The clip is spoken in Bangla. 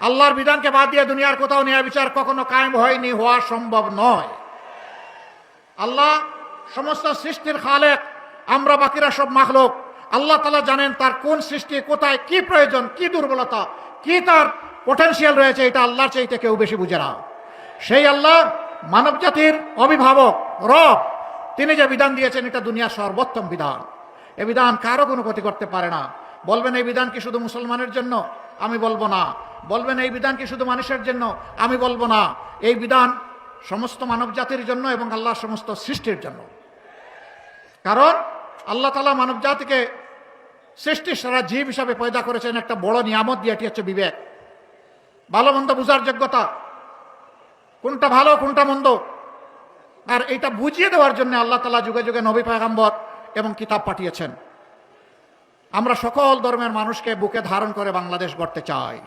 আল্লাহর বিধানকে বাদ দিয়ে দুনিয়ার কোথাও ন্যায় বিচার কখনো কায়েম হয়নি, হওয়া সম্ভব নয়। আল্লাহ সমস্ত সৃষ্টির খালেক, আমরা বাকিরা সব মাখলুক। আল্লাহ তাআলা জানেন তার কোন সৃষ্টি কোথায় কি প্রয়োজন, কি দুর্বলতা, কি তার পটেনশিয়াল রয়েছে, এটা আল্লাহর চাইতে কেউ বেশি বুঝে না। সেই আল্লাহ মানব জাতির অভিভাবক রব, তিনি যে বিধান দিয়েছেন এটা দুনিয়ার সর্বোত্তম বিধান। এই বিধান কারো কোনো ক্ষতি করতে পারে না। বলবেন এই বিধান কি শুধু মুসলমানের জন্য? আমি বলবো না। বলবেন এই বিধান কি শুধু মানুষের জন্য? আমি বলবো না। এই বিধান সমস্ত মানব জাতির জন্য এবং আল্লাহর সমস্ত সৃষ্টির জন্য। কারণ আল্লাহ তাআলা মানব জাতিকে সৃষ্টির সারা জীব হিসাবে পয়দা করেছেন একটা বড় নিয়ামত দিয়ে, এটি হচ্ছে বিবেক, ভালো মন্দ বুঝার যোগ্যতা, কোনটা ভালো কোনটা মন্দ। আর এটা বুঝিয়ে দেওয়ার জন্য আল্লাহ তাআলা যুগে যুগে নবী পয়গম্বর এবং কিতাব পাঠিয়েছেন। আমরা সকল ধর্মের মানুষকে বুকে ধারণ করে বাংলাদেশ গড়তে চাই।